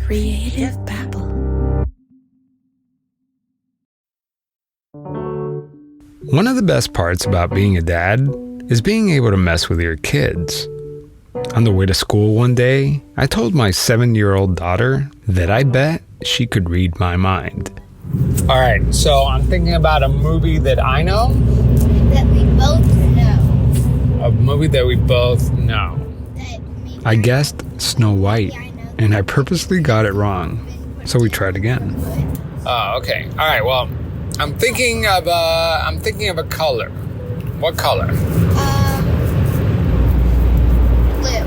Creative Babble. One of the best parts about being a dad is being able to mess with your kids. On the way to school one day, I told my 7-year-old daughter that I bet she could read my mind. All right, so I'm thinking about a movie that I know. That we both know. A movie that we both know. I guessed Snow White, and I purposely got it wrong. So we tried again. Oh, okay. All right, well, I'm thinking of a color. What color? Blue.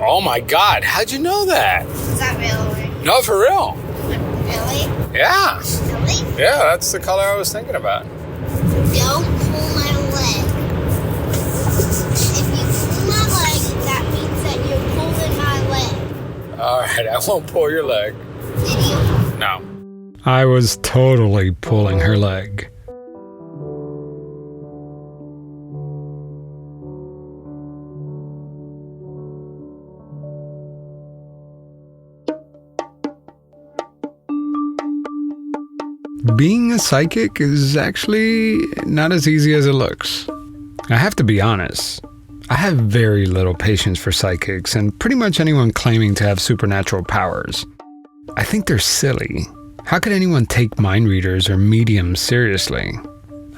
Oh my God, how'd you know that? Is that really? No, for real. Really? Yeah. Really? Yeah, that's the color I was thinking about. Don't pull my leg. If you pull my leg, that means that you're pulling my leg. All right, I won't pull your leg. Did you? No. I was totally pulling her leg. Being a psychic is actually not as easy as it looks. I have to be honest. I have very little patience for psychics and pretty much anyone claiming to have supernatural powers. I think they're silly. How could anyone take mind readers or mediums seriously?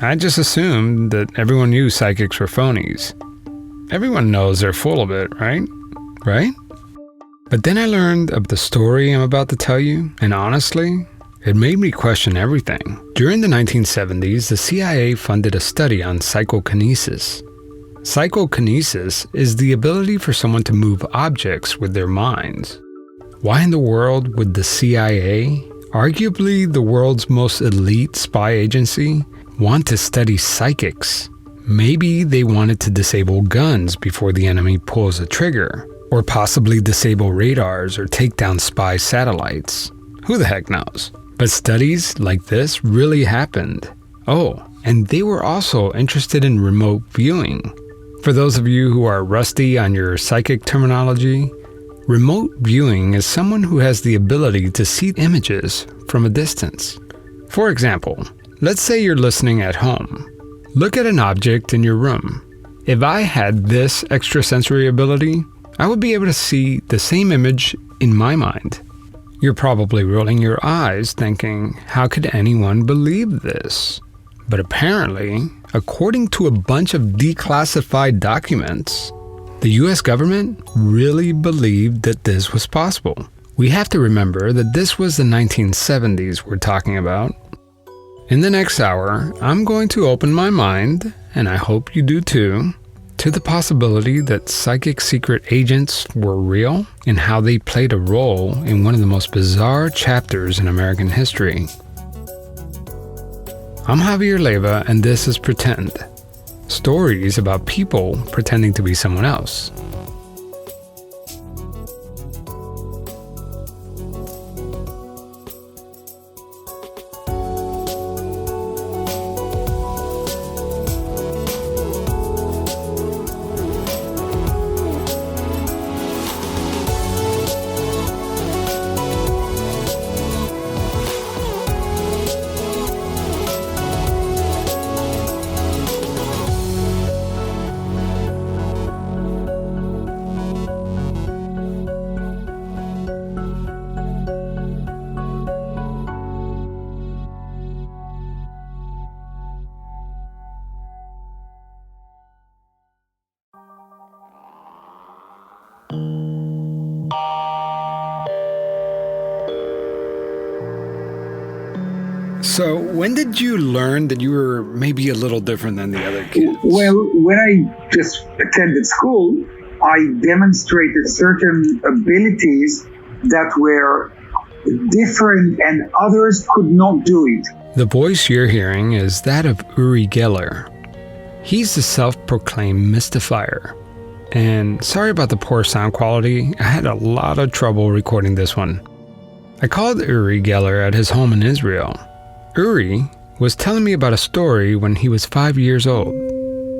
I just assumed that everyone knew psychics were phonies. Everyone knows they're full of it, right? Right? But then I learned of the story I'm about to tell you, and honestly, it made me question everything. During the 1970s, the CIA funded a study on psychokinesis. Psychokinesis is the ability for someone to move objects with their minds. Why in the world would the CIA, arguably the world's most elite spy agency, want to study psychics? Maybe they wanted to disable guns before the enemy pulls a trigger, or possibly disable radars or take down spy satellites. Who the heck knows? But studies like this really happened. Oh, and they were also interested in remote viewing. For those of you who are rusty on your psychic terminology, remote viewing is someone who has the ability to see images from a distance. For example, let's say you're listening at home. Look at an object in your room. If I had this extrasensory ability, I would be able to see the same image in my mind. You're probably rolling your eyes thinking, how could anyone believe this? But apparently, according to a bunch of declassified documents, the US government really believed that this was possible. We have to remember that this was the 1970s we're talking about. In the next hour, I'm going to open my mind, and I hope you do too, to the possibility that psychic secret agents were real and how they played a role in one of the most bizarre chapters in American history. I'm Javier Leiva, and this is Pretend. Stories about people pretending to be someone else. So, when did you learn that you were maybe a little different than the other kids? Well, when I just attended school, I demonstrated certain abilities that were different and others could not do it. The voice you're hearing is that of Uri Geller. He's the self-proclaimed mystifier. And sorry about the poor sound quality, I had a lot of trouble recording this one. I called Uri Geller at his home in Israel. Uri was telling me about a story when he was 5 years old.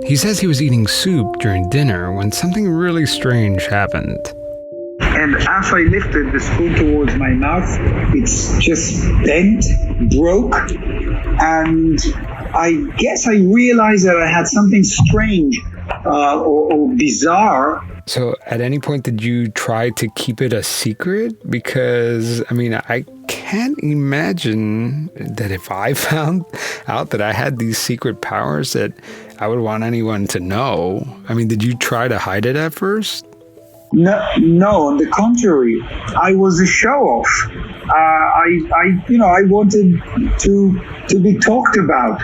He says he was eating soup during dinner when something really strange happened. And as I lifted the spoon towards my mouth, it's just bent, broke, and I guess I realized that I had something strange or bizarre. So at any point did you try to keep it a secret? Because, I mean, I can't imagine that if I found out that I had these secret powers that I would want anyone to know. I mean, did you try to hide it at first? No, on the contrary, I was a show-off. I wanted to be talked about.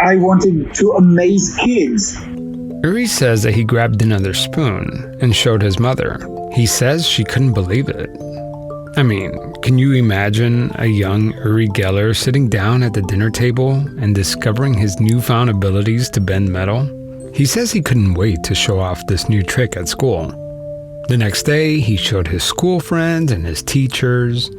I wanted to amaze kids. Uri says that he grabbed another spoon and showed his mother. He says she couldn't believe it. I mean, can you imagine a young Uri Geller sitting down at the dinner table and discovering his newfound abilities to bend metal? He says he couldn't wait to show off this new trick at school. The next day, he showed his school friends and his teachers,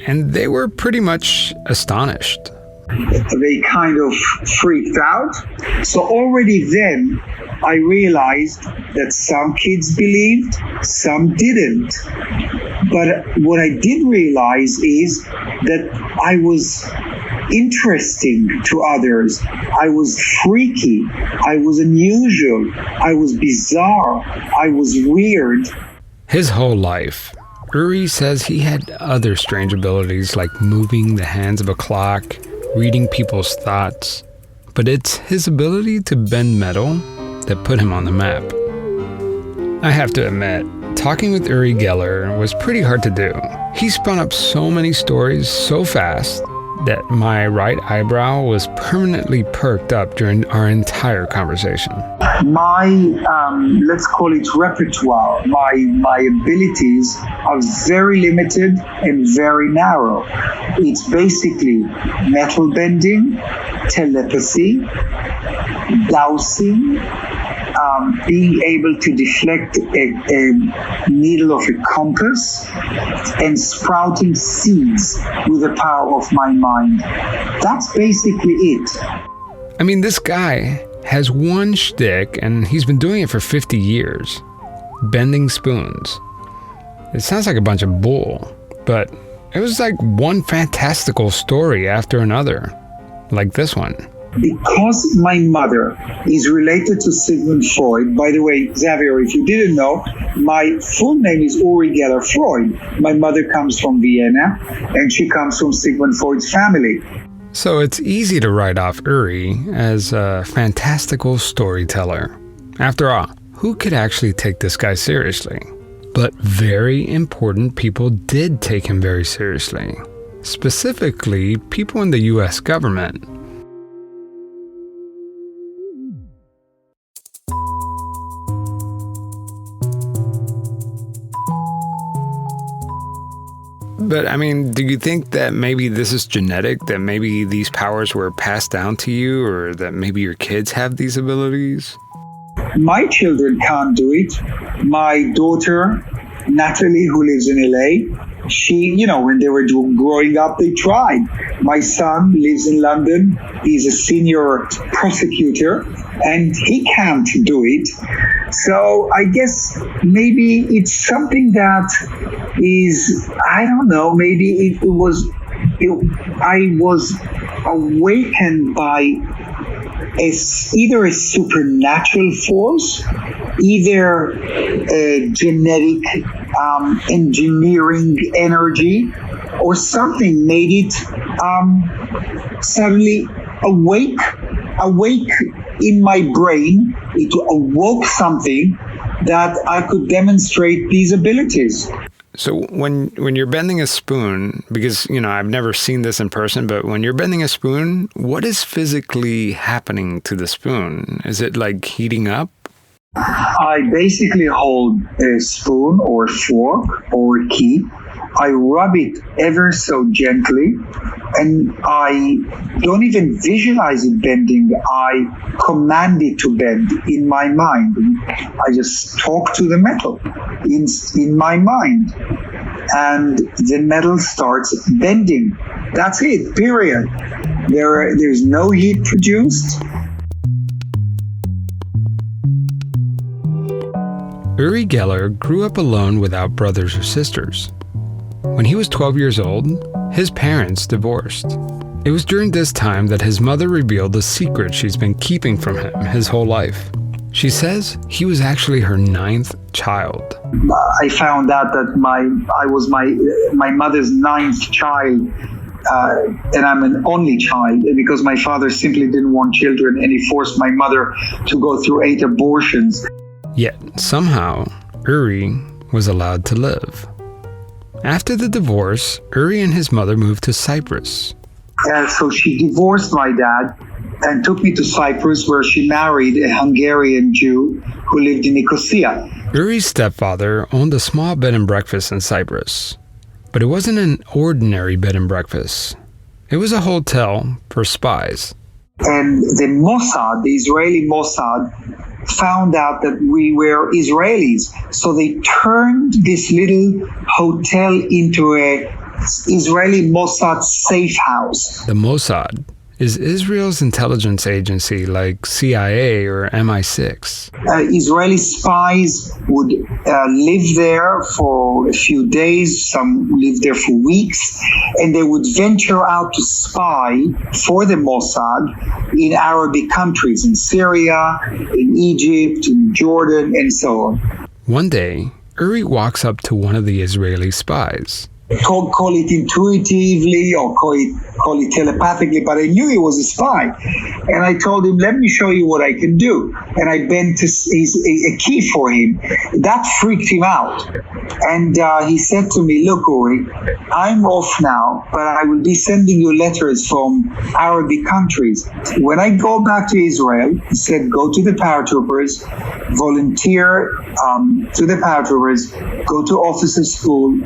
and they were pretty much astonished. They kind of freaked out. So already then, I realized that some kids believed, some didn't. But what I did realize is that I was interesting to others. I was freaky. I was unusual. I was bizarre. I was weird. His whole life, Uri says he had other strange abilities like moving the hands of a clock, reading people's thoughts, but it's his ability to bend metal that put him on the map. I have to admit, talking with Uri Geller was pretty hard to do. He spun up so many stories so fast that my right eyebrow was permanently perked up during our entire conversation. My, let's call it repertoire, my abilities are very limited and very narrow. It's basically metal bending, telepathy, dowsing, being able to deflect a needle of a compass, and sprouting seeds with the power of my mind. That's basically it. I mean, this guy has one shtick, and he's been doing it for 50 years. Bending spoons. It sounds like a bunch of bull, but it was like one fantastical story after another, like this one. Because my mother is related to Sigmund Freud, by the way, Xavier, if you didn't know, my full name is Uri Geller Freud. My mother comes from Vienna, and she comes from Sigmund Freud's family. So it's easy to write off Uri as a fantastical storyteller. After all, who could actually take this guy seriously? But very important people did take him very seriously. Specifically, people in the US government. But I mean, do you think that maybe this is genetic, that maybe these powers were passed down to you, or that maybe your kids have these abilities? My children can't do it. My daughter, Natalie, who lives in LA, she, when they were growing up, they tried. My son lives in London. He's a senior prosecutor, and he can't do it. So I guess maybe it's something that is, I don't know, maybe I was awakened by either a supernatural force, either a genetic engineering energy, or something made it suddenly awake in my brain. It awoke something that I could demonstrate these abilities. So when you're bending a spoon, because, I've never seen this in person, but when you're bending a spoon, what is physically happening to the spoon? Is it like heating up? I basically hold a spoon or fork or key. I rub it ever so gently, and I don't even visualize it bending. I command it to bend in my mind. I just talk to the metal in my mind, and the metal starts bending. That's it, period. There's no heat produced. Uri Geller grew up alone without brothers or sisters. When he was 12 years old, his parents divorced. It was during this time that his mother revealed the secret she's been keeping from him his whole life. She says he was actually her 9th child. I found out that I was my mother's 9th child, and I'm an only child because my father simply didn't want children, and he forced my mother to go through 8 abortions. Yet, somehow, Uri was allowed to live. After the divorce, Uri and his mother moved to Cyprus. So she divorced my dad and took me to Cyprus, where she married a Hungarian Jew who lived in Nicosia. Uri's stepfather owned a small bed and breakfast in Cyprus. But it wasn't an ordinary bed and breakfast. It was a hotel for spies. And the Mossad, the Israeli Mossad, found out that we were Israelis. So they turned this little hotel into a Israeli Mossad safe house. The Mossad is Israel's intelligence agency like CIA or MI6. Israeli spies would live there for a few days, some lived there for weeks, and they would venture out to spy for the Mossad in Arabic countries, in Syria, in Egypt, in Jordan, and so on. One day, Uri walks up to one of the Israeli spies. Call it intuitively or call it telepathically, but I knew he was a spy. And I told him, let me show you what I can do. And I bent a key for him. That freaked him out. And he said to me, look, Uri, I'm off now, but I will be sending you letters from Arabic countries. When I go back to Israel, he said, go to the paratroopers, volunteer to the paratroopers, go to officer school,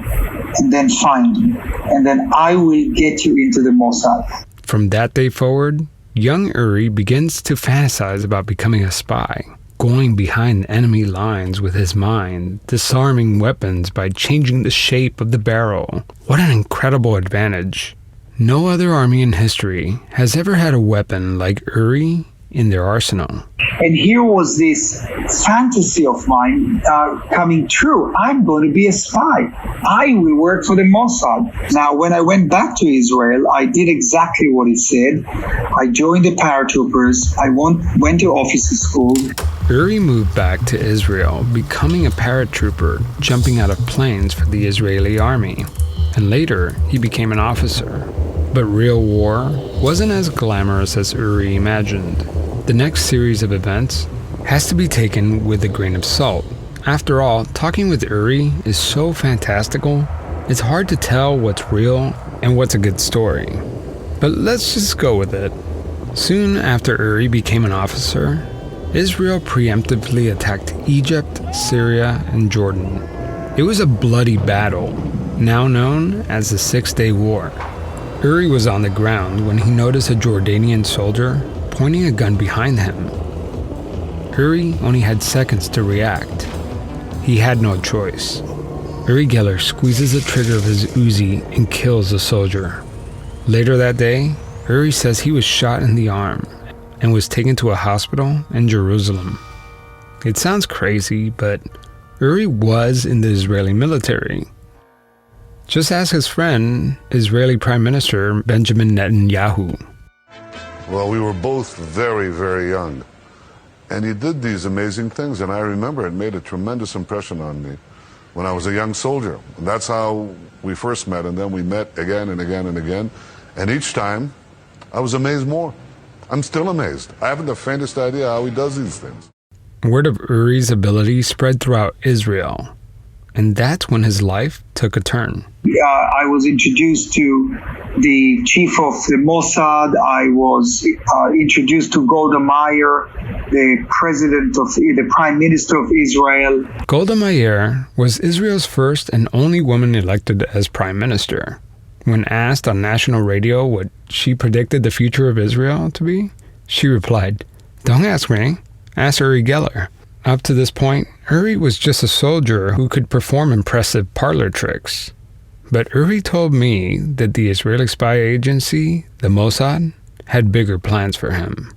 and then find me. And then I will get you into the Mossad. From that day forward, young Uri begins to fantasize about becoming a spy, going behind enemy lines with his mind, disarming weapons by changing the shape of the barrel. What an incredible advantage. No other army in history has ever had a weapon like Uri in their arsenal. And here was this fantasy of mine coming true. I'm going to be a spy. I will work for the Mossad. Now, when I went back to Israel, I did exactly what he said. I joined the paratroopers. I went to officer school. Uri moved back to Israel, becoming a paratrooper, jumping out of planes for the Israeli army. And later, he became an officer. But real war wasn't as glamorous as Uri imagined. The next series of events has to be taken with a grain of salt. After all, talking with Uri is so fantastical, it's hard to tell what's real and what's a good story. But let's just go with it. Soon after Uri became an officer, Israel preemptively attacked Egypt, Syria, and Jordan. It was a bloody battle, now known as the 6-Day War. Uri was on the ground when he noticed a Jordanian soldier pointing a gun behind him. Uri only had seconds to react. He had no choice. Uri Geller squeezes the trigger of his Uzi and kills the soldier. Later that day, Uri says he was shot in the arm and was taken to a hospital in Jerusalem. It sounds crazy, but Uri was in the Israeli military. Just ask his friend, Israeli Prime Minister Benjamin Netanyahu. Well, we were both very, very young. And he did these amazing things, and I remember it made a tremendous impression on me when I was a young soldier. And that's how we first met, and then we met again and again and again. And each time, I was amazed more. I'm still amazed. I haven't the faintest idea how he does these things. Word of Uri's ability spread throughout Israel, and that's when his life took a turn. I was introduced to the chief of the Mossad. I was introduced to Golda Meir, the prime minister of Israel. Golda Meir was Israel's first and only woman elected as prime minister. When asked on national radio what she predicted the future of Israel to be, she replied, "Don't ask me, ask Uri Geller." Up to this point, Uri was just a soldier who could perform impressive parlor tricks. But Uri told me that the Israeli spy agency, the Mossad, had bigger plans for him.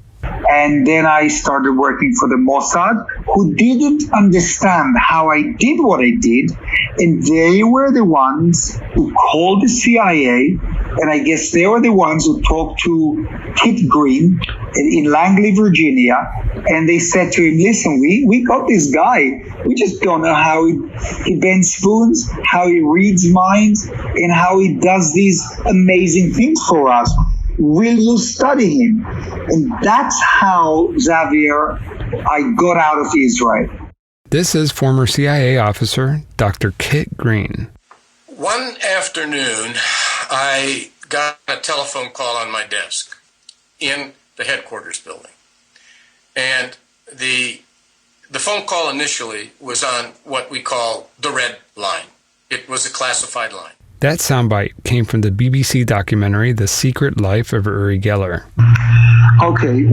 And then I started working for the Mossad, who didn't understand how I did what I did. And they were the ones who called the CIA. And I guess they were the ones who talked to Kit Green in Langley, Virginia. And they said to him, listen, we got this guy. We just don't know how he bends spoons, how he reads minds, and how he does these amazing things for us. Will you study him? And that's how, Javier, I got out of Israel. This is former CIA officer Dr. Kit Green. One afternoon, I got a telephone call on my desk in the headquarters building. And the phone call initially was on what we call the red line. It was a classified line. That soundbite came from the BBC documentary The Secret Life of Uri Geller. Okay,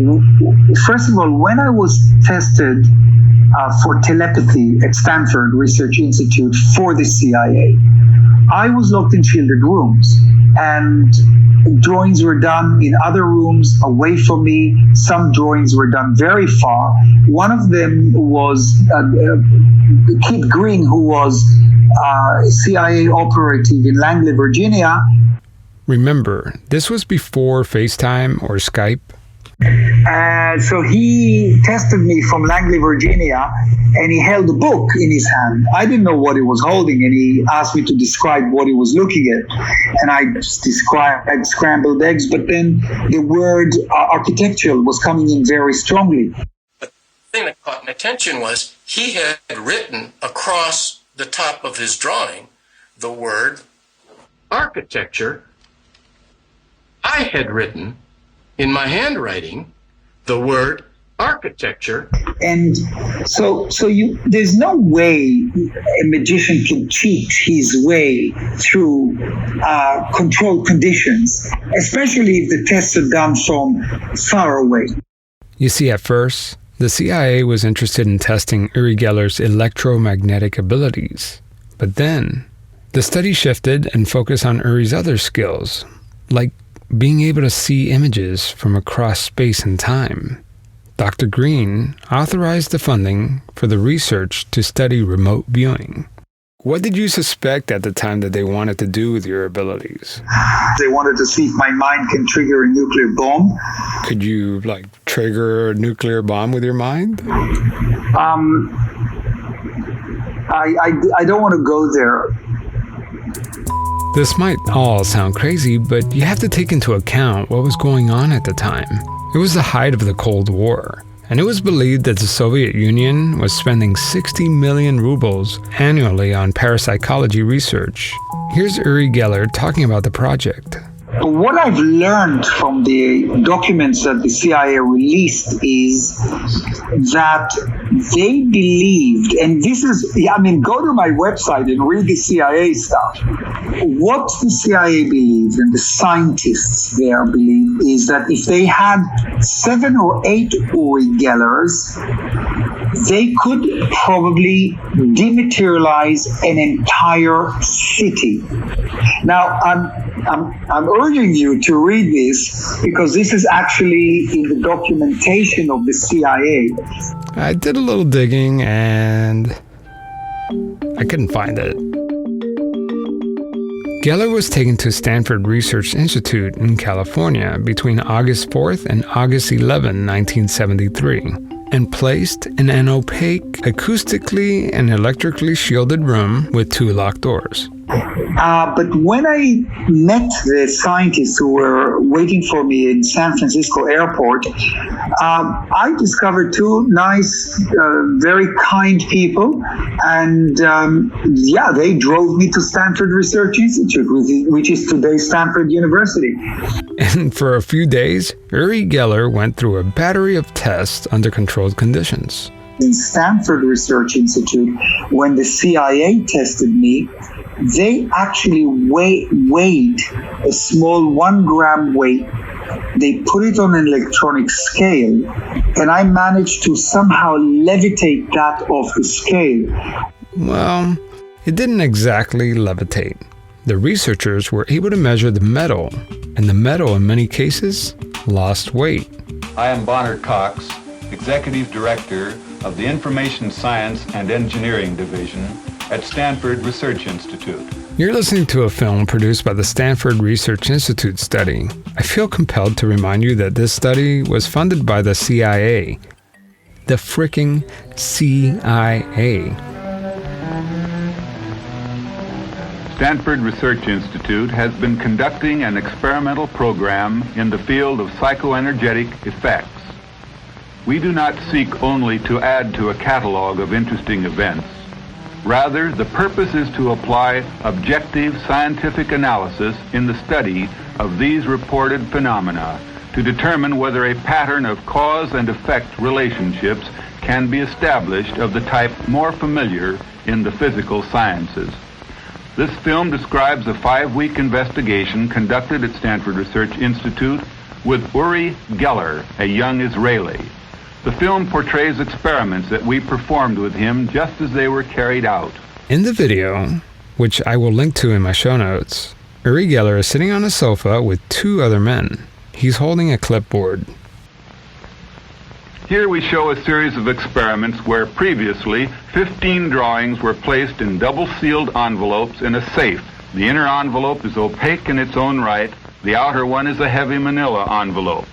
first of all, when I was tested for telepathy at Stanford Research Institute for the CIA, I was locked in shielded rooms, and drawings were done in other rooms away from me. Some drawings were done very far. One of them was Kit Green, who was CIA operative in Langley, Virginia. Remember, this was before FaceTime or Skype. So he tested me from Langley, Virginia, and he held a book in his hand. I didn't know what he was holding, and he asked me to describe what he was looking at. And I described scrambled eggs, but then the word architectural was coming in very strongly. The thing that caught my attention was he had written across the top of his drawing the word architecture. I had written in my handwriting the word architecture. And so there's no way a magician can cheat his way through controlled conditions, especially if the tests are done from far away. You see, at first, the CIA was interested in testing Uri Geller's electromagnetic abilities. But then, the study shifted and focused on Uri's other skills, like being able to see images from across space and time. Dr. Green authorized the funding for the research to study remote viewing. What did you suspect at the time that they wanted to do with your abilities? They wanted to see if my mind can trigger a nuclear bomb. Could you, trigger a nuclear bomb with your mind? I don't want to go there. This might all sound crazy, but you have to take into account what was going on at the time. It was the height of the Cold War, and it was believed that the Soviet Union was spending 60 million rubles annually on parapsychology research. Here's Uri Geller talking about the project. What I've learned from the documents that the CIA released is that they believed, and this is, go to my website and read the CIA stuff. What the CIA believed and the scientists there believe is that if they had 7 or 8 Uri Gellers, they could probably dematerialize an entire city. Now, I'm urging you to read this because this is actually in the documentation of the CIA. I did a little digging and I couldn't find it. Geller was taken to Stanford Research Institute in California between August 4th and August 11, 1973, and placed in an opaque, acoustically and electrically shielded room with 2 locked doors. But when I met the scientists who were waiting for me in San Francisco airport, I discovered 2 nice, very kind people. And they drove me to Stanford Research Institute, which is today Stanford University. And for a few days, Uri Geller went through a battery of tests under controlled conditions. In Stanford Research Institute, when the CIA tested me, they actually weighed a small 1 gram weight. They put it on an electronic scale, and I managed to somehow levitate that off the scale. Well, it didn't exactly levitate. The researchers were able to measure the metal, and the metal in many cases lost weight. I am Bonner Cox, Executive Director of the Information Science and Engineering Division at Stanford Research Institute. You're listening to a film produced by the Stanford Research Institute study. I feel compelled to remind you that this study was funded by the CIA. The fricking CIA. Stanford Research Institute has been conducting an experimental program in the field of psychoenergetic effects. We do not seek only to add to a catalog of interesting events. Rather, the purpose is to apply objective scientific analysis in the study of these reported phenomena to determine whether a pattern of cause and effect relationships can be established of the type more familiar in the physical sciences. This film describes a 5-week investigation conducted at Stanford Research Institute with Uri Geller, a young Israeli. The film portrays experiments that we performed with him just as they were carried out. In the video, which I will link to in my show notes, Uri Geller is sitting on a sofa with 2 other men. He's holding a clipboard. Here we show a series of experiments where previously 15 drawings were placed in double-sealed envelopes in a safe. The inner envelope is opaque in its own right. The outer one is a heavy manila envelope.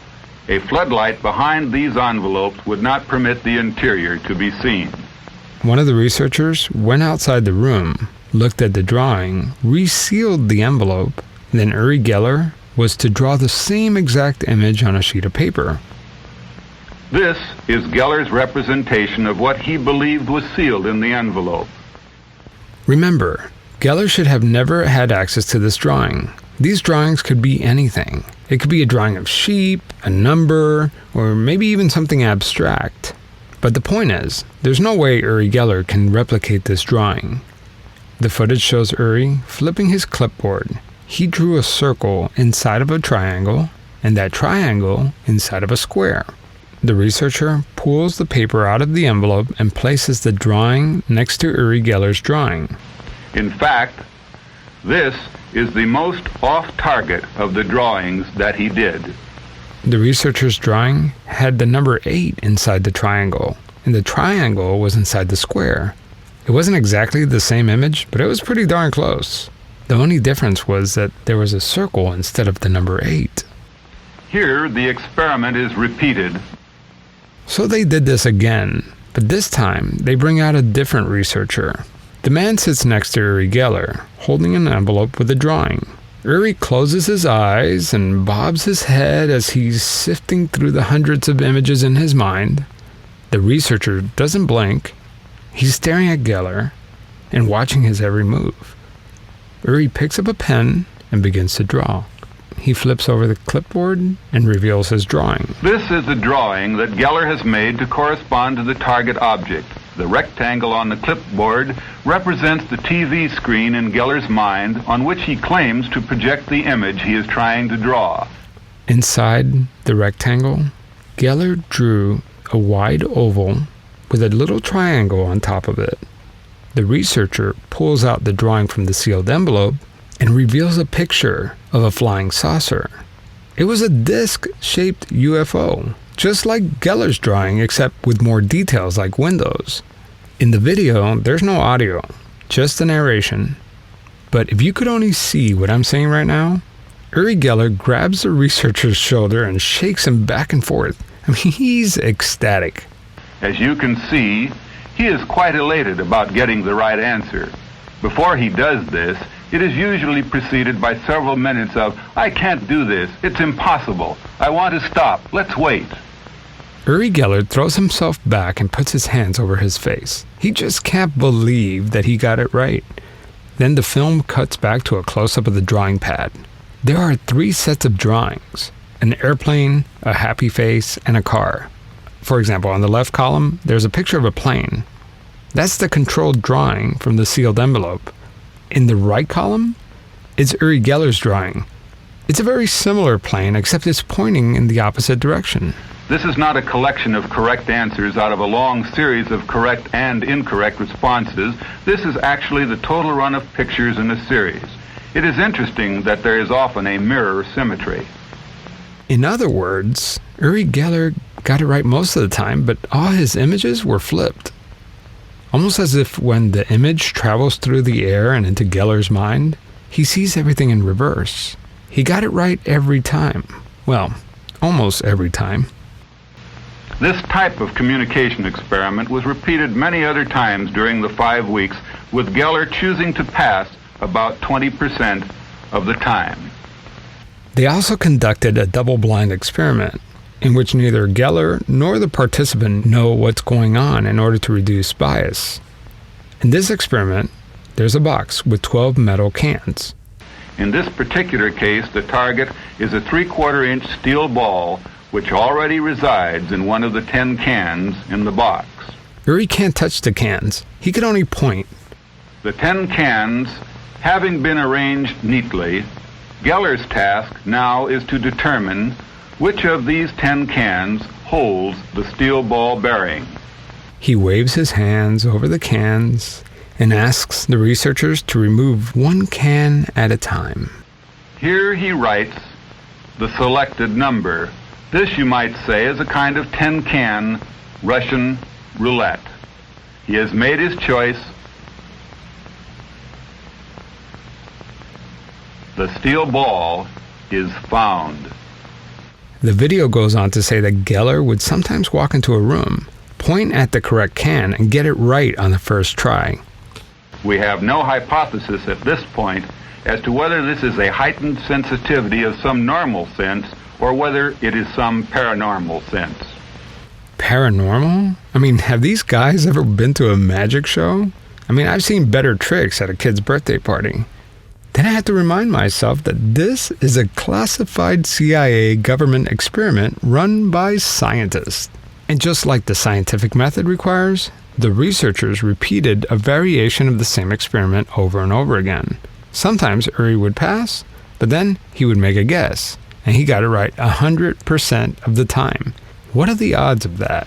A floodlight behind these envelopes would not permit the interior to be seen. One of the researchers went outside the room, looked at the drawing, resealed the envelope, then Uri Geller was to draw the same exact image on a sheet of paper. This is Geller's representation of what he believed was sealed in the envelope. Remember, Geller should have never had access to this drawing. These drawings could be anything. It could be a drawing of sheep, a number, or maybe even something abstract. But the point is, there's no way Uri Geller can replicate this drawing. The footage shows Uri flipping his clipboard. He drew a circle inside of a triangle, and that triangle inside of a square. The researcher pulls the paper out of the envelope and places the drawing next to Uri Geller's drawing. In fact, this is the most off-target of the drawings that he did. The researcher's drawing had the number 8 inside the triangle, and the triangle was inside the square. It wasn't exactly the same image, but it was pretty darn close. The only difference was that there was a circle instead of the number 8. Here, the experiment is repeated. So they did this again, but this time they bring out a different researcher. The man sits next to Uri Geller, holding an envelope with a drawing. Uri closes his eyes and bobs his head as he's sifting through the hundreds of images in his mind. The researcher doesn't blink. He's staring at Geller and watching his every move. Uri picks up a pen and begins to draw. He flips over the clipboard and reveals his drawing. This is the drawing that Geller has made to correspond to the target object. The rectangle on the clipboard represents the TV screen in Geller's mind on which he claims to project the image he is trying to draw. Inside the rectangle, Geller drew a wide oval with a little triangle on top of it. The researcher pulls out the drawing from the sealed envelope and reveals a picture of a flying saucer. It was a disc-shaped UFO, just like Geller's drawing, except with more details like windows. In the video, there's no audio, just the narration. But if you could only see what I'm saying right now, Uri Geller grabs the researcher's shoulder and shakes him back and forth. I mean, he's ecstatic. As you can see, he is quite elated about getting the right answer. Before he does this, it is usually preceded by several minutes of, "I can't do this. It's impossible. I want to stop. Let's wait." Uri Geller throws himself back and puts his hands over his face. He just can't believe that he got it right. Then the film cuts back to a close-up of the drawing pad. There are 3 sets of drawings: an airplane, a happy face, and a car. For example, on the left column, there's a picture of a plane. That's the controlled drawing from the sealed envelope. In the right column, it's Uri Geller's drawing. It's a very similar plane, except it's pointing in the opposite direction. This is not a collection of correct answers out of a long series of correct and incorrect responses. This is actually the total run of pictures in a series. It is interesting that there is often a mirror symmetry. In other words, Uri Geller got it right most of the time, but all his images were flipped. Almost as if when the image travels through the air and into Geller's mind, he sees everything in reverse. He got it right every time. Well, almost every time. This type of communication experiment was repeated many other times during the 5 weeks, with Geller choosing to pass about 20% of the time. They also conducted a double-blind experiment in which neither Geller nor the participant know what's going on in order to reduce bias. In this experiment, there's a box with 12 metal cans. In this particular case, the target is a 3/4-inch steel ball which already resides in one of the 10 cans in the box. Uri can't touch the cans. He could only point. The 10 cans having been arranged neatly, Geller's task now is to determine which of these 10 cans holds the steel ball bearing. He waves his hands over the cans and asks the researchers to remove one can at a time. Here he writes the selected number. This, you might say, is a kind of 10-can Russian roulette. He has made his choice. The steel ball is found. The video goes on to say that Geller would sometimes walk into a room, point at the correct can, and get it right on the first try. We have no hypothesis at this point as to whether this is a heightened sensitivity of some normal sense or whether it is some paranormal sense. Paranormal? I mean, have these guys ever been to a magic show? I mean, I've seen better tricks at a kid's birthday party. Then I had to remind myself that this is a classified CIA government experiment run by scientists. And just like the scientific method requires, the researchers repeated a variation of the same experiment over and over again. Sometimes Uri would pass, but then he would make a guess, and he got it right 100% of the time. What are the odds of that?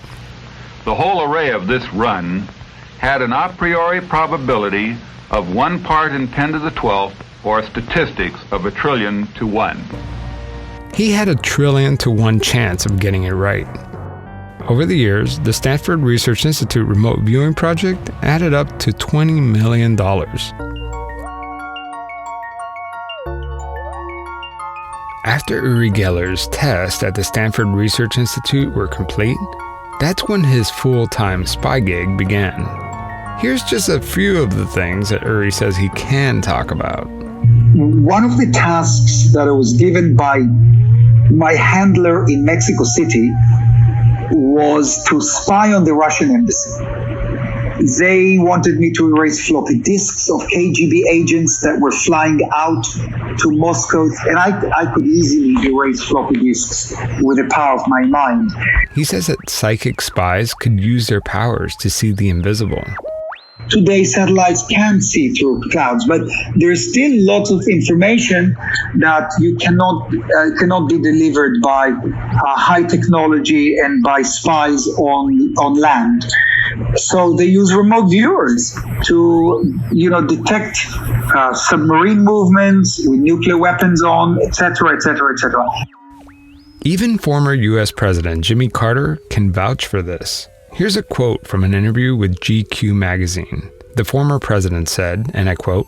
The whole array of this run had an a priori probability of 1 part in 10 to the 12th, or statistics of 1,000,000,000 to 1. He had 1,000,000,000 to 1 chance of getting it right. Over the years, the Stanford Research Institute remote viewing project added up to $20 million. After Uri Geller's tests at the Stanford Research Institute were complete, that's when his full-time spy gig began. Here's just a few of the things that Uri says he can talk about. One of the tasks that I was given by my handler in Mexico City was to spy on the Russian embassy. They wanted me to erase floppy disks of KGB agents that were flying out to Moscow, and I could easily erase floppy disks with the power of my mind. He says that psychic spies could use their powers to see the invisible. Today, satellites can see through clouds, but there's still lots of information that you cannot be delivered by high technology and by spies on land. So they use remote viewers to, detect submarine movements with nuclear weapons on, etc., etc., etc. Even former U.S. President Jimmy Carter can vouch for this. Here's a quote from an interview with GQ magazine. The former president said, and I quote,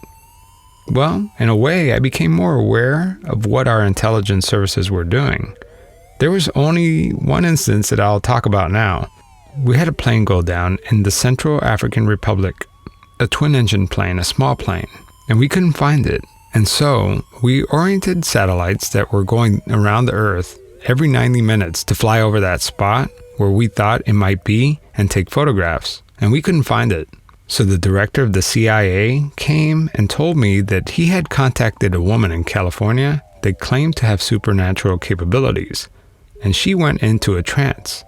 "Well, in a way, I became more aware of what our intelligence services were doing. There was only one instance that I'll talk about now. We had a plane go down in the Central African Republic, a twin-engine plane, a small plane, and we couldn't find it. And so we oriented satellites that were going around the Earth every 90 minutes to fly over that spot where we thought it might be and take photographs, and we couldn't find it. So the director of the CIA came and told me that he had contacted a woman in California that claimed to have supernatural capabilities, and she went into a trance,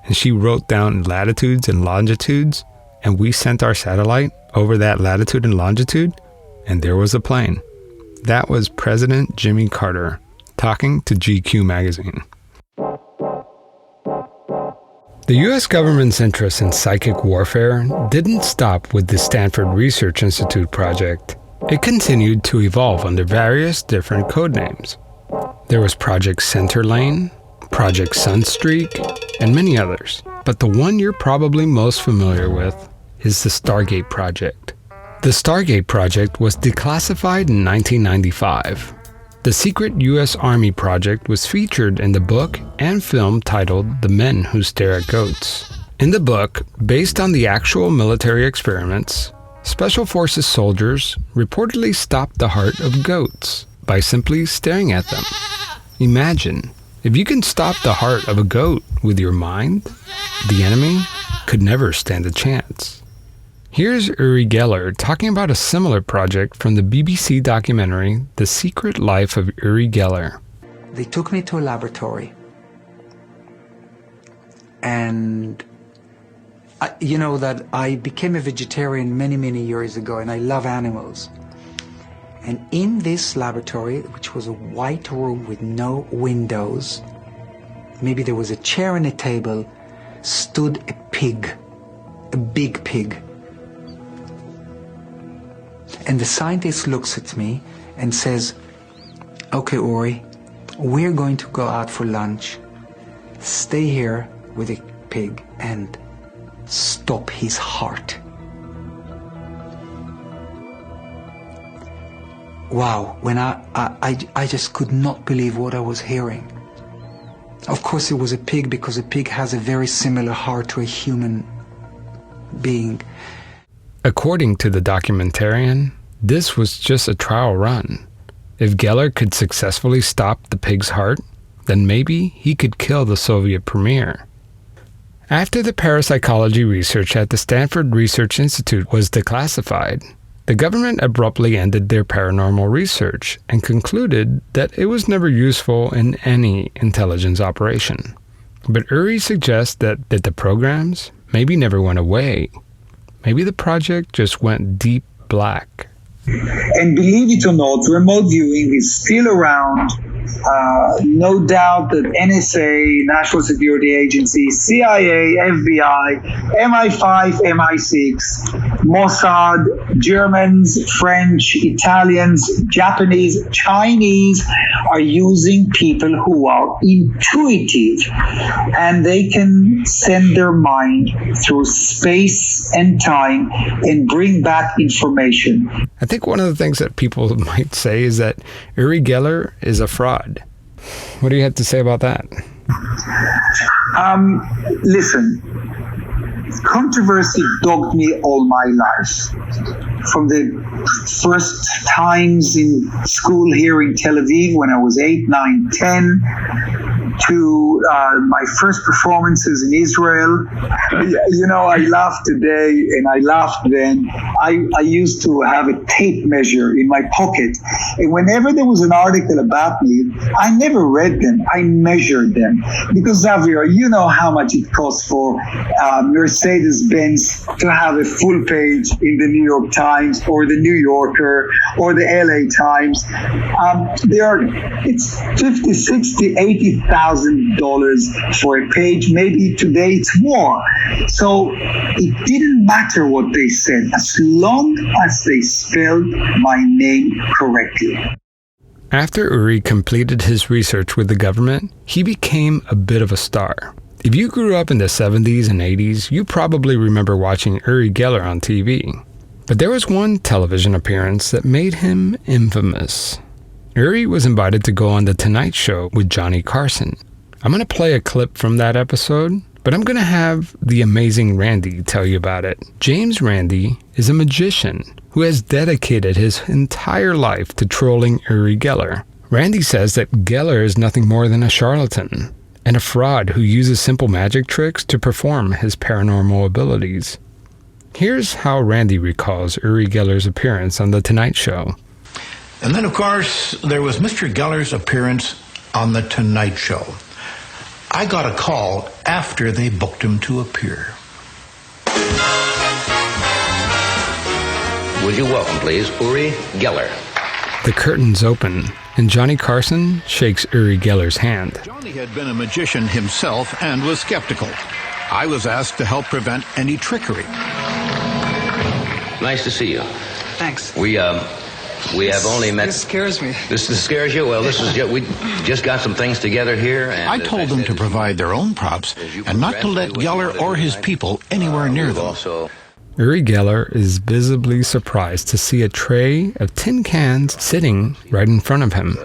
and she wrote down latitudes and longitudes, and we sent our satellite over that latitude and longitude, and there was a plane." That was President Jimmy Carter talking to GQ magazine. The U.S. government's interest in psychic warfare didn't stop with the Stanford Research Institute project. It continued to evolve under various different code names. There was Project Center Lane, Project Sunstreak, and many others. But the one you're probably most familiar with is the Stargate Project. The Stargate Project was declassified in 1995. The secret U.S. Army project was featured in the book and film titled The Men Who Stare at Goats. In the book, based on the actual military experiments, Special Forces soldiers reportedly stopped the heart of goats by simply staring at them. Imagine, if you can stop the heart of a goat with your mind, the enemy could never stand a chance. Here's Uri Geller talking about a similar project from the BBC documentary The Secret Life of Uri Geller. They took me to a laboratory, and you know that I became a vegetarian many, many years ago, and I love animals. And in this laboratory, which was a white room with no windows, maybe there was a chair and a table, stood a pig, a big pig. And the scientist looks at me and says, "Okay, Uri, we're going to go out for lunch. Stay here with the pig and stop his heart." Wow, when I just could not believe what I was hearing. Of course it was a pig, because a pig has a very similar heart to a human being. According to the documentarian, this was just a trial run. If Geller could successfully stop the pig's heart, then maybe he could kill the Soviet premier. After the parapsychology research at the Stanford Research Institute was declassified, the government abruptly ended their paranormal research and concluded that it was never useful in any intelligence operation. But Uri suggests that the programs maybe never went away. Maybe the project just went deep black. And believe it or not, remote viewing is still around. No doubt that NSA, National Security Agency, CIA, FBI, MI5, MI6, Mossad, Germans, French, Italians, Japanese, Chinese are using people who are intuitive, and they can send their mind through space and time and bring back information. I think one of the things that people might say is that Uri Geller is a fraud. What do you have to say about that? Listen, controversy dogged me all my life. From the first times in school here in Tel Aviv when I was 8, 9, 10, to my first performances in Israel. You know, I laugh today and I laughed then. I used to have a tape measure in my pocket. And whenever there was an article about me, I never read them. I measured them. Because, Javier, you know how much it costs for Mercedes-Benz to have a full page in the New York Times or the New Yorker or the LA Times. It's $50,000, $60,000, $80,000 for a page. Maybe today it's more. So it didn't matter what they said as long as they spelled my name correctly. After Uri completed his research with the government, he became a bit of a star. If you grew up in the 70s and 80s, you probably remember watching Uri Geller on TV. But there was one television appearance that made him infamous. Uri was invited to go on The Tonight Show with Johnny Carson. I'm going to play a clip from that episode, but I'm going to have the amazing Randy tell you about it. James Randi is a magician who has dedicated his entire life to trolling Uri Geller. Randy says that Geller is nothing more than a charlatan and a fraud who uses simple magic tricks to perform his paranormal abilities. Here's how Randy recalls Uri Geller's appearance on The Tonight Show. And then, of course, there was Mr. Geller's appearance on The Tonight Show. I got a call after they booked him to appear. Would you welcome, please, Uri Geller? The curtains open, and Johnny Carson shakes Uri Geller's hand. Johnny had been a magician himself and was skeptical. I was asked to help prevent any trickery. Nice to see you. Thanks. We We have only met... This scares me. This scares you? Well, we just got some things together here. And I told them to provide their own props and not to let Geller or his people anywhere near them. Uri Geller is visibly surprised to see a tray of tin cans sitting right in front of him.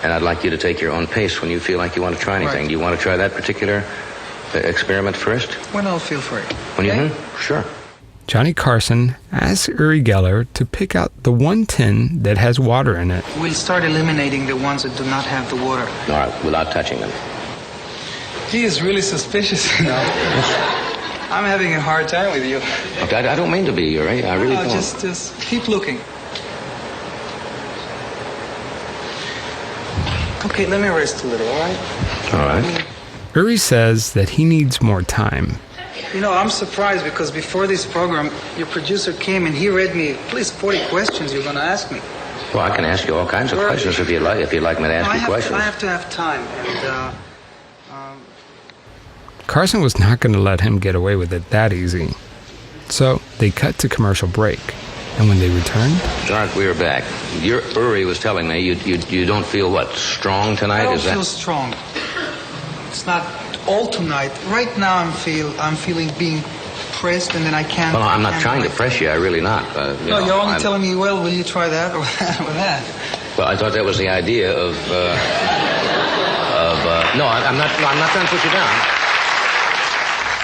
And I'd like you to take your own pace when you feel like you want to try anything. Right. Do you want to try that particular experiment first? When I'll feel free. Sure. Johnny Carson asks Uri Geller to pick out the one tin that has water in it. We'll start eliminating the ones that do not have the water. All right, without touching them. He is really suspicious now. I'm having a hard time with you. Okay, I don't mean to be, Uri. I really don't. Just keep looking. Okay, let me rest a little, all right? All right. Uri says that he needs more time. You know, I'm surprised because before this program, your producer came and he read me at least 40 questions you're going to ask me. Well, I can ask you all kinds of questions if you'd like me to ask you questions. I have to have time. And, Carson was not going to let him get away with it that easy. So they cut to commercial break. And when they returned... Dark, we are back. Uri was telling me you don't feel, what, strong tonight? I don't feel strong. It's not all tonight. Right now I'm feeling being pressed and then I can't... Well, I'm not trying to press you. I really not. No, you're only telling me, well, will you try that or that or that? Well, I thought that was the idea of no, I'm not trying to put you down.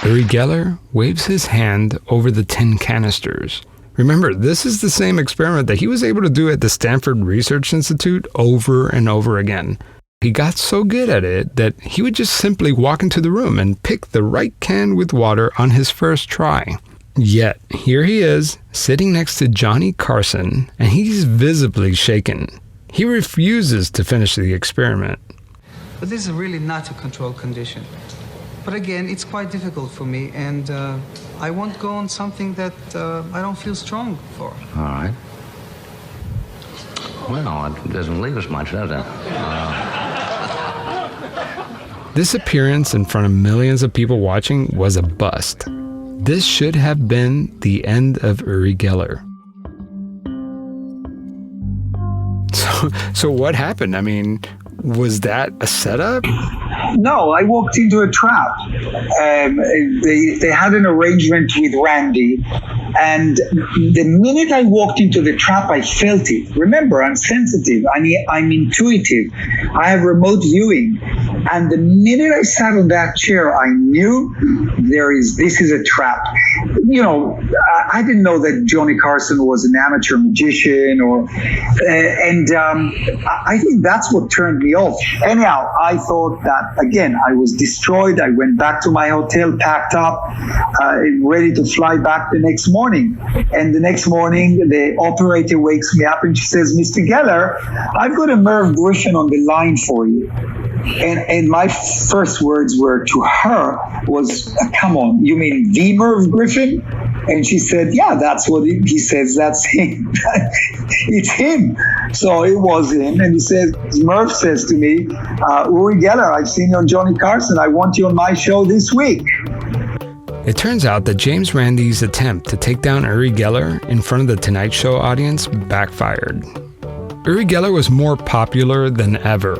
Uri Geller waves his hand over the tin canisters. Remember, this is the same experiment that he was able to do at the Stanford Research Institute over and over again. He got so good at it that he would just simply walk into the room and pick the right can with water on his first try. Yet, here he is, sitting next to Johnny Carson, and he's visibly shaken. He refuses to finish the experiment. But this is really not a controlled condition. But again, it's quite difficult for me, and I won't go on something that I don't feel strong for. All right. Well, it doesn't leave us much, does it? This appearance in front of millions of people watching was a bust. This should have been the end of Uri Geller. So what happened? I mean, was that a setup? No, I walked into a trap. They had an arrangement with Randy, and the minute I walked into the trap, I felt it. Remember, I'm sensitive. I'm intuitive. I have remote viewing. And the minute I sat on that chair, I knew this is a trap. You know, I didn't know that Johnny Carson was an amateur magician, I think that's what turned me off. Anyhow, I thought that, again, I was destroyed. I went back to my hotel, packed up, ready to fly back the next morning. And the next morning, the operator wakes me up and she says, "Mr. Geller, I've got a Merv Griffin on the line for you." And my first words were to her was, "Come on, you mean the Merv Griffin?" And she said, "Yeah, that's what he says. That's him. It's him." So it was him. And he says, Merv says to me, "Uri Geller, I've seen you on Johnny Carson. I want you on my show this week." It turns out that James Randi's attempt to take down Uri Geller in front of the Tonight Show audience backfired. Uri Geller was more popular than ever.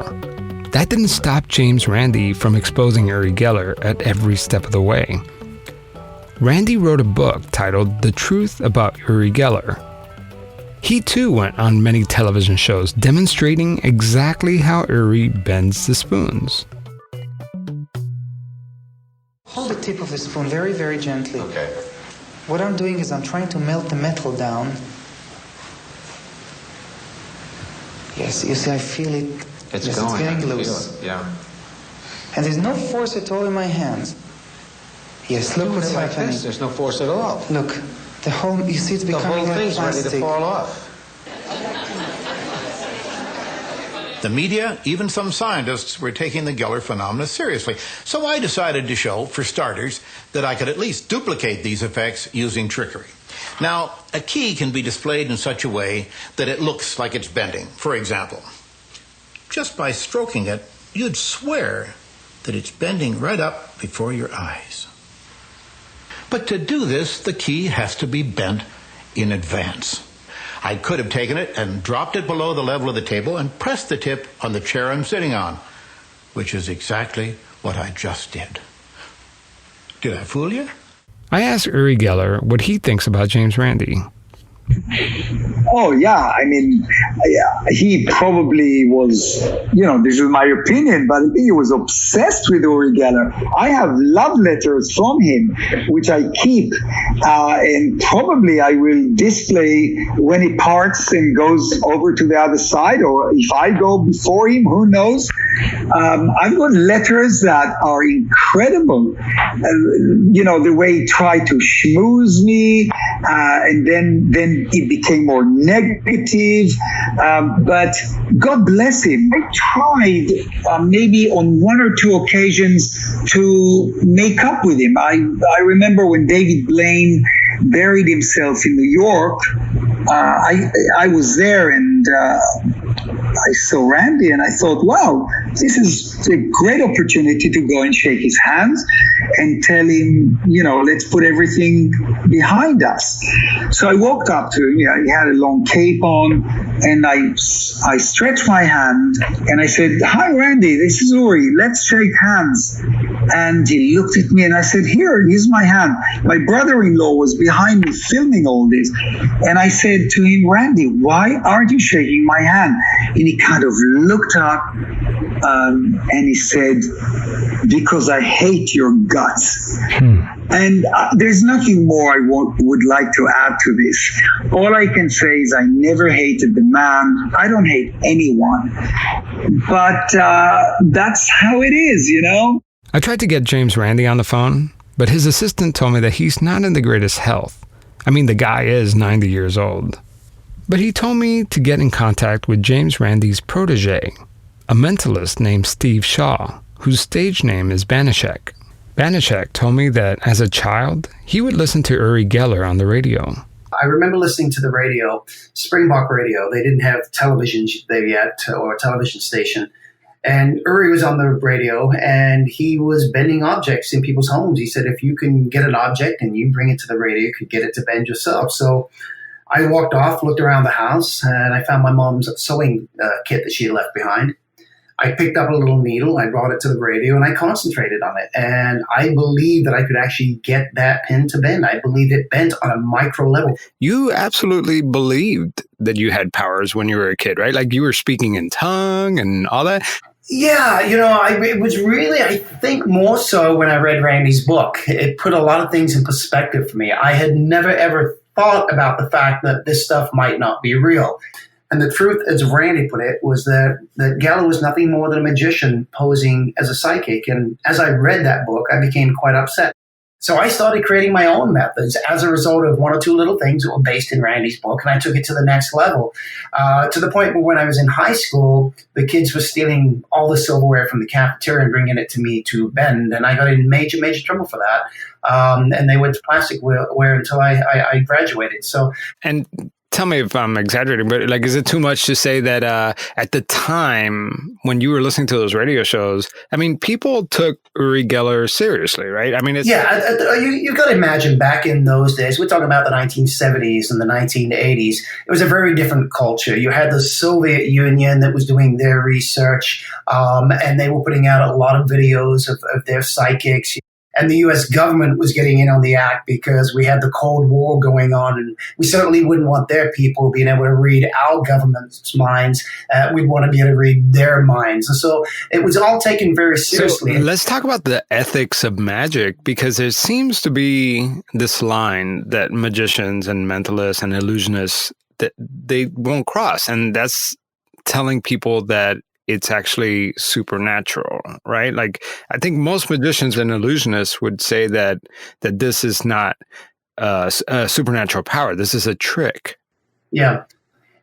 That didn't stop James Randi from exposing Uri Geller at every step of the way. Randi wrote a book titled The Truth About Uri Geller. He too went on many television shows demonstrating exactly how Uri bends the spoons. Hold the tip of the spoon very, very gently. Okay. What I'm doing is I'm trying to melt the metal down. Yes, you see, I feel it. It's yes, going. It's getting I feel loose. it. Yeah. And there's no force at all in my hands. Yes, look what's like happening. this. There's no force at all. Look, the whole, you see, it's The becoming whole like thing's plastic. ready to fall off. The media, even some scientists, were taking the Geller phenomena seriously. So I decided to show, for starters, that I could at least duplicate these effects using trickery. Now, a key can be displayed in such a way that it looks like it's bending. For example, just by stroking it, you'd swear that it's bending right up before your eyes. But to do this, the key has to be bent in advance. I could have taken it and dropped it below the level of the table and pressed the tip on the chair I'm sitting on, which is exactly what I just did. Did I fool you? I asked Uri Geller what he thinks about James Randi. Oh, yeah. I mean, he probably was, this is my opinion, but I think he was obsessed with Uri Geller. I have love letters from him, which I keep, and probably I will display when he parts and goes over to the other side, or if I go before him, who knows? I've got letters that are incredible. The way he tried to schmooze me, and then it became more negative. But God bless him. I tried maybe on one or two occasions to make up with him. I remember when David Blaine buried himself in New York, I was there and I saw Randy and I thought, wow, this is a great opportunity to go and shake his hands and tell him, let's put everything behind us. So I walked up to him. He had a long cape on, and I stretched my hand and I said, hi, Randy, this is Uri. Let's shake hands. And he looked at me and I said, here's my hand. My brother-in-law was behind me filming all this. And I said to him, Randy, why aren't you shaking my hand? And he kind of looked up and he said, because I hate your guts. And there's nothing more I would like to add to this. All I can say is I never hated the man. I don't hate anyone. But that's how it is, I tried to get James Randi on the phone, but his assistant told me that he's not in the greatest health. I mean, the guy is 90 years old. But he told me to get in contact with James Randi's protege, a mentalist named Steve Shaw, whose stage name is Banishek. Banishek told me that as a child, he would listen to Uri Geller on the radio. I remember listening to the radio, Springbok Radio. They didn't have television there yet, or a television station. And Uri was on the radio, and he was bending objects in people's homes. He said, if you can get an object and you bring it to the radio, you could get it to bend yourself. So I walked off, looked around the house, and I found my mom's sewing kit that she had left behind. I picked up a little needle, I brought it to the radio, and I concentrated on it. And I believe that I could actually get that pin to bend. I believe it bent on a micro level. You absolutely believed that you had powers when you were a kid, right? Like you were speaking in tongue and all that? Yeah, it was really, I think, more so when I read Randy's book. It put a lot of things in perspective for me. I had never, ever thought about the fact that this stuff might not be real. And the truth, as Randy put it, was that Geller was nothing more than a magician posing as a psychic. And as I read that book, I became quite upset. So I started creating my own methods as a result of one or two little things that were based in Randy's book, and I took it to the next level, to the point where when I was in high school, the kids were stealing all the silverware from the cafeteria and bringing it to me to bend, and I got in major, major trouble for that. And they went to plastic ware until I graduated. And tell me if I'm exaggerating, but is it too much to say that at the time when you were listening to those radio shows, I mean, people took Uri Geller seriously, right? I mean, you got to imagine back in those days, we're talking about the 1970s and the 1980s, it was a very different culture. You had the Soviet Union that was doing their research, and they were putting out a lot of videos of their psychics. And the U.S. government was getting in on the act because we had the Cold War going on, and we certainly wouldn't want their people being able to read our government's minds. We'd want to be able to read their minds. And so it was all taken very seriously. So let's talk about the ethics of magic, because there seems to be this line that magicians and mentalists and illusionists, that they won't cross. And that's telling people that it's actually supernatural, right? Like, I think most magicians and illusionists would say that this is not a supernatural power. This is a trick. Yeah.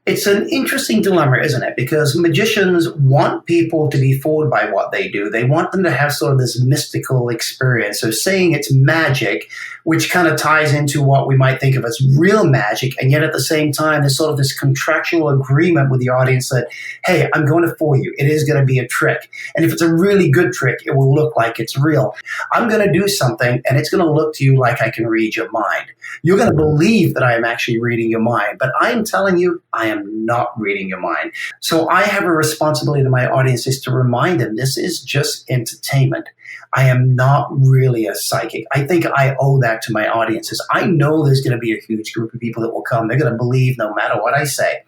It's an interesting dilemma, isn't it? Because magicians want people to be fooled by what they do. They want them to have sort of this mystical experience. So saying it's magic, which kind of ties into what we might think of as real magic, and yet at the same time, there's sort of this contractual agreement with the audience that, hey, I'm going to fool you. It is going to be a trick. And if it's a really good trick, it will look like it's real. I'm going to do something, and it's going to look to you like I can read your mind. You're going to believe that I am actually reading your mind, but I am telling you, I am not reading your mind. So I have a responsibility to my audiences to remind them this is just entertainment. I am not really a psychic. I think I owe that to my audiences. I know there's going to be a huge group of people that will come. They're going to believe no matter what I say.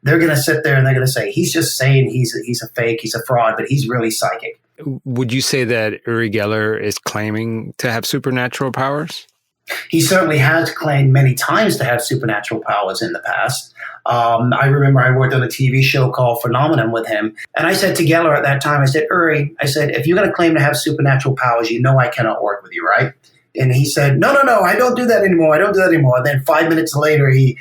They're going to sit there and they're going to say, he's just saying he's a fake, he's a fraud, but he's really psychic. Would you say that Uri Geller is claiming to have supernatural powers? He certainly has claimed many times to have supernatural powers in the past. I remember I worked on a TV show called Phenomenon with him. And I said to Geller at that time, I said, Uri, I said, if you're going to claim to have supernatural powers, you know I cannot work with you, right? And he said, no, I don't do that anymore. And then 5 minutes later, he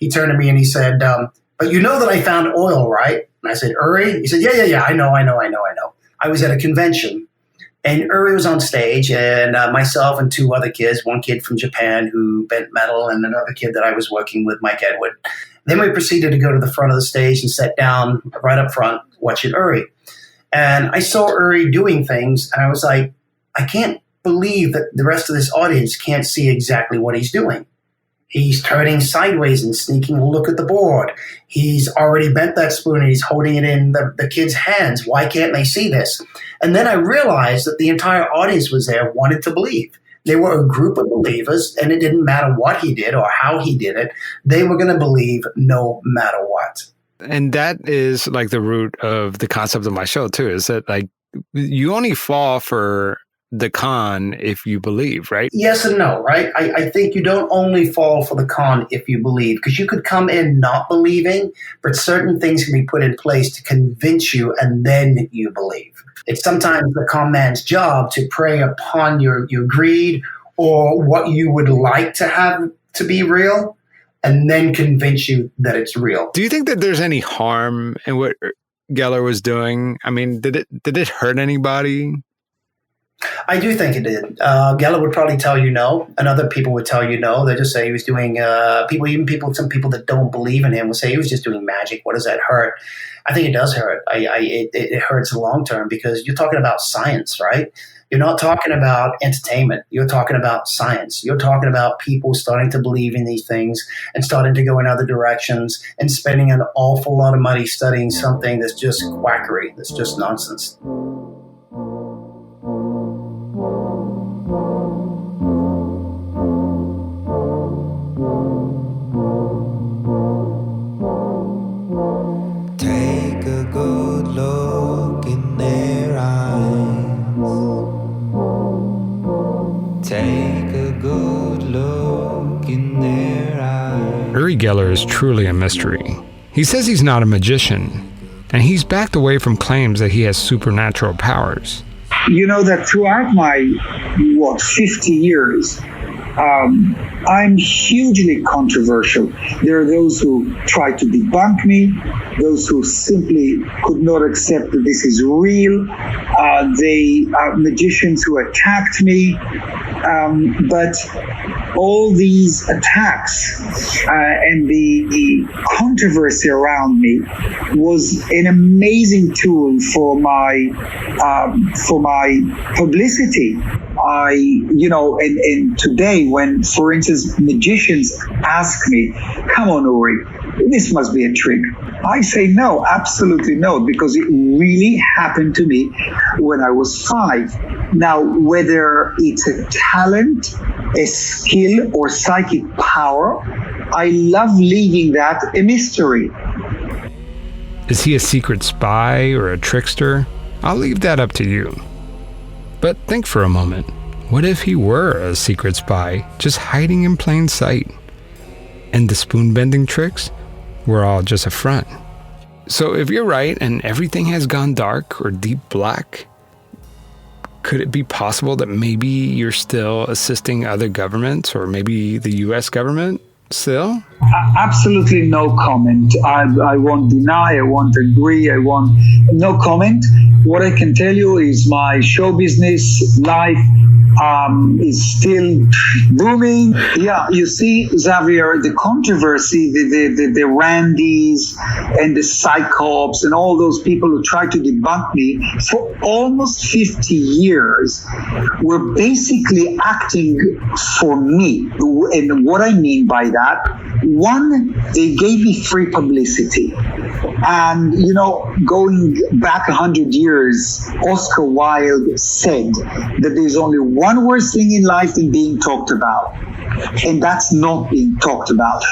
turned to me and he said, but you know that I found oil, right? And I said, Uri? He said, yeah, I know. I was at a convention. And Uri was on stage, and myself and two other kids, one kid from Japan who bent metal, and another kid that I was working with, Mike Edward. Then we proceeded to go to the front of the stage and sat down right up front watching Uri. And I saw Uri doing things, and I was like, I can't believe that the rest of this audience can't see exactly what he's doing. He's turning sideways and sneaking a look at the board. He's already bent that spoon and he's holding it in the kids' hands. Why can't they see this? And then I realized that the entire audience was there, wanted to believe. They were a group of believers, and it didn't matter what he did or how he did it. They were going to believe no matter what. And that is like the root of the concept of my show, too, is that like you only fall for the con if you believe, right? Yes and no, right? I think you don't only fall for the con if you believe, because you could come in not believing, but certain things can be put in place to convince you, and then you believe. It's sometimes the con man's job to prey upon your greed or what you would like to have to be real, and then convince you that it's real. Do you think that there's any harm in what Geller was doing? I mean, did it hurt anybody? I do think it did. Geller would probably tell you no, and other people would tell you no. They just say he was doing. Some people that don't believe in him will say he was just doing magic. What does that hurt? I think it does hurt. It hurts long term because you're talking about science, right? You're not talking about entertainment. You're talking about science. You're talking about people starting to believe in these things and starting to go in other directions and spending an awful lot of money studying something that's just quackery. That's just nonsense. Uri Geller is truly a mystery. He says he's not a magician, and he's backed away from claims that he has supernatural powers. You know that throughout my, 50 years, I'm hugely controversial. There are those who try to debunk me, those who simply could not accept that this is real. They are magicians who attacked me. But all these attacks and the controversy around me was an amazing tool for my publicity. And today when, for instance, magicians ask me, come on, Uri, this must be a trick. I say no, absolutely no, because it really happened to me when I was 5. Now, whether it's a talent, a skill, or psychic power, I love leaving that a mystery. Is he a secret spy or a trickster? I'll leave that up to you. But think for a moment. What if he were a secret spy, just hiding in plain sight? And the spoon-bending tricks were all just a front. So if you're right and everything has gone dark or deep black, could it be possible that maybe you're still assisting other governments or maybe the U.S. government Still? Absolutely no comment. I won't deny, I won't agree, I won't, no comment. What I can tell you is my show business life is still booming. Yeah, you see, Javier, the controversy, the Randys and the Psychops and all those people who try to debunk me for almost 50 years were basically acting for me. And what I mean by that, one, they gave me free publicity. And, you know, going back 100 years, Oscar Wilde said that there's only one worse thing in life than being talked about. And that's not being talked about.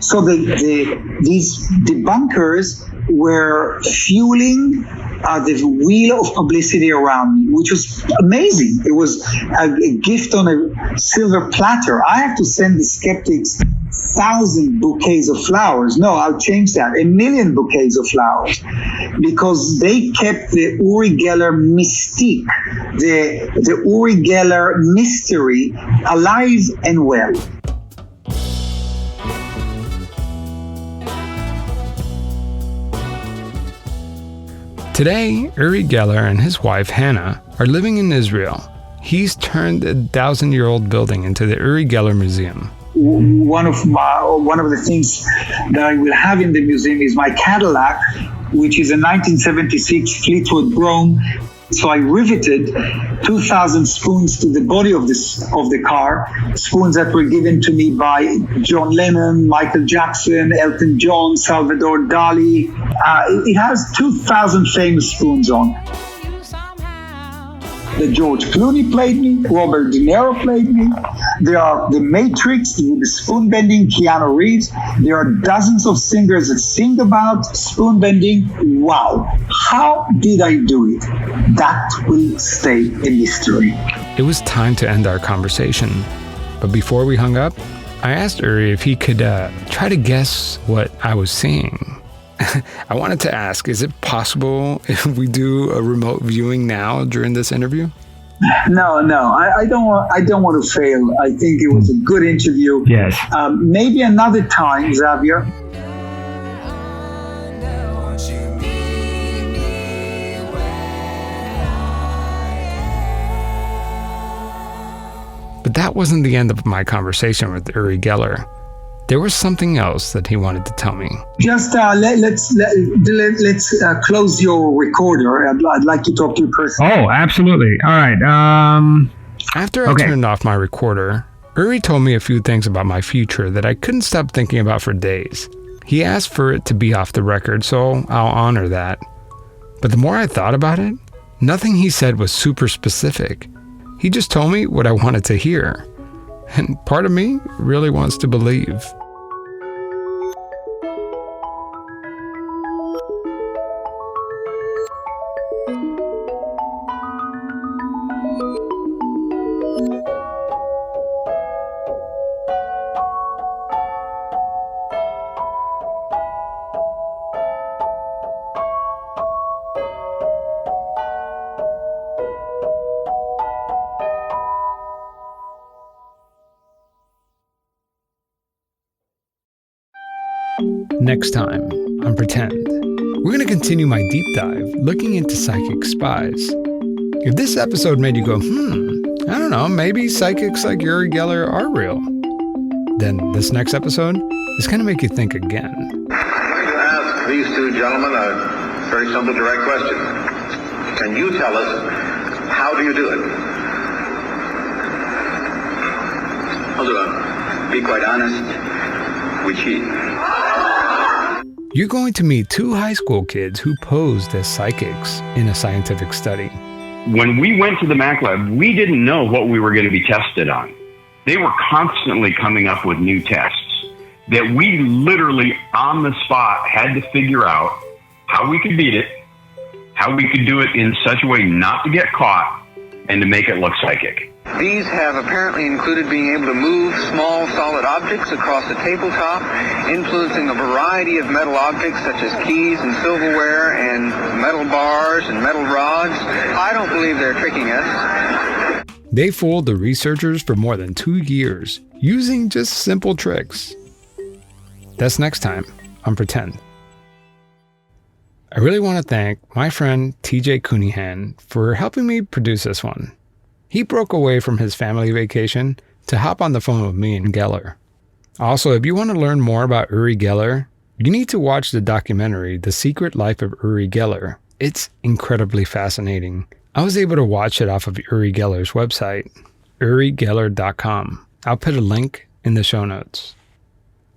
So these debunkers were fueling the wheel of publicity around me, which was amazing. It was a gift on a silver platter. I have to send the skeptics 1,000 bouquets of flowers. No, I'll change that. 1,000,000 bouquets of flowers. Because they kept the Uri Geller mystique, the Uri Geller mystery alive and well. Today, Uri Geller and his wife Hannah are living in Israel. He's turned a 1,000-year-old building into the Uri Geller Museum. One of the things that I will have in the museum is my Cadillac, which is a 1976 Fleetwood Brougham. So I riveted 2,000 spoons to the body of the car, spoons that were given to me by John Lennon, Michael Jackson, Elton John, Salvador Dali. It has 2,000 famous spoons on. The George Clooney played me, Robert De Niro played me. There are The Matrix, the spoon bending, Keanu Reeves. There are dozens of singers that sing about spoon bending. Wow, how did I do it? That will stay a mystery. It was time to end our conversation. But before we hung up, I asked Uri if he could try to guess what I was seeing. I wanted to ask, is it possible if we do a remote viewing now during this interview? No, I don't want to fail. I think it was a good interview. Yes. Maybe another time, Javier. But that wasn't the end of my conversation with Uri Geller. There was something else that he wanted to tell me. Just let's close your recorder. I'd like to talk to you personally. Oh, absolutely. All right. After I turned off my recorder, Uri told me a few things about my future that I couldn't stop thinking about for days. He asked for it to be off the record, so I'll honor that. But the more I thought about it, nothing he said was super specific. He just told me what I wanted to hear. And part of me really wants to believe. Next time on Pretend, we're going to continue my deep dive looking into psychic spies. If this episode made you go, I don't know, maybe psychics like Uri Geller are real, then this next episode is going to make you think again. I'm going to ask these two gentlemen a very simple, direct question. Can you tell us, how do you do it? Hold on. Be quite honest, we cheat. You're going to meet two high school kids who posed as psychics in a scientific study. When we went to the Mac lab, we didn't know what we were going to be tested on. They were constantly coming up with new tests that we literally on the spot had to figure out how we could beat it, how we could do it in such a way not to get caught, and to make it look psychic. These have apparently included being able to move small solid objects across a tabletop, influencing a variety of metal objects such as keys and silverware and metal bars and metal rods. I don't believe they're tricking us. They fooled the researchers for more than 2 years using just simple tricks. That's next time on Pretend. I really want to thank my friend TJ Cunningham for helping me produce this one. He broke away from his family vacation to hop on the phone with me and Geller. Also, if you want to learn more about Uri Geller, you need to watch the documentary The Secret Life of Uri Geller. It's incredibly fascinating. I was able to watch it off of Uri Geller's website, urigeller.com. I'll put a link in the show notes.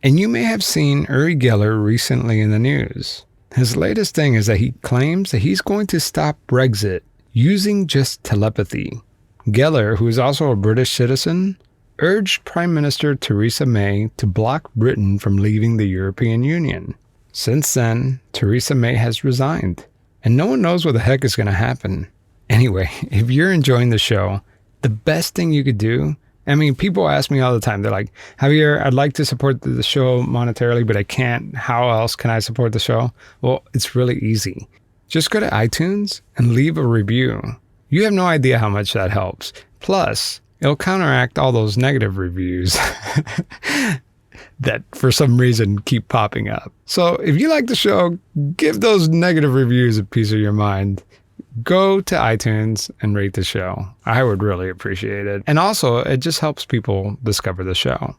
And you may have seen Uri Geller recently in the news. His latest thing is that he claims that he's going to stop Brexit using just telepathy. Geller, who is also a British citizen, urged Prime Minister Theresa May to block Britain from leaving the European Union. Since then, Theresa May has resigned, and no one knows what the heck is going to happen. Anyway, if you're enjoying the show, the best thing you could do, I mean, people ask me all the time, they're like, Javier, I'd like to support the show monetarily, but I can't. How else can I support the show? Well, it's really easy. Just go to iTunes and leave a review. You have no idea how much that helps. Plus, it'll counteract all those negative reviews that for some reason keep popping up. So if you like the show, give those negative reviews a piece of your mind. Go to iTunes and rate the show. I would really appreciate it. And also, it just helps people discover the show.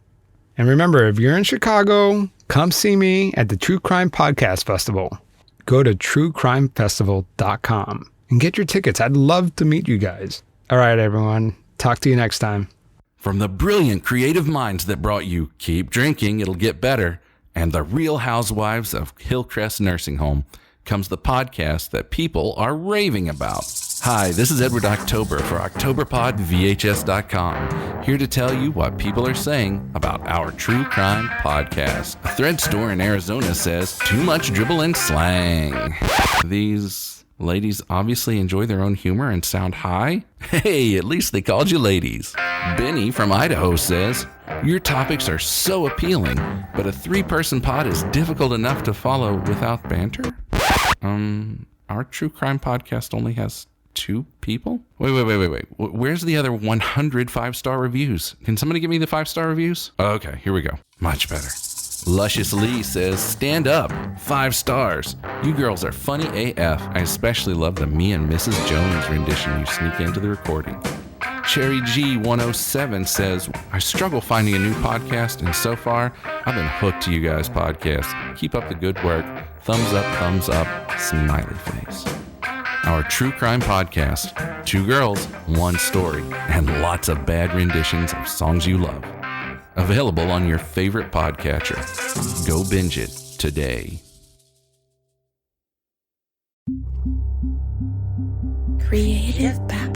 And remember, if you're in Chicago, come see me at the True Crime Podcast Festival. Go to truecrimefestival.com and get your tickets. I'd love to meet you guys. All right, everyone. Talk to you next time. From the brilliant creative minds that brought you Keep Drinking, It'll Get Better, and the Real Housewives of Hillcrest Nursing Home, comes the podcast that people are raving about. Hi, this is Edward October for OctoberPodVHS.com, here to tell you what people are saying about our true crime podcast. A thread store in Arizona says, too much dribble and slang. These ladies obviously enjoy their own humor and sound high. Hey, at least they called you ladies. Benny from Idaho says, your topics are so appealing, but a 3-person pod is difficult enough to follow without banter? Our true crime podcast only has 2 people? Wait. Where's the other 100 5-star reviews? Can somebody give me the 5-star reviews? Okay, here we go. Much better. Luscious Lee says, stand up, 5 stars. You girls are funny AF. I especially love the me and Mrs. Jones rendition you sneak into the recording. Cherry G107 says, I struggle finding a new podcast, and so far, I've been hooked to you guys' podcasts. Keep up the good work. Thumbs up, smiley face. Our true crime podcast, 2 girls, 1 story, and lots of bad renditions of songs you love. Available on your favorite podcatcher. Go binge it today. Creative back.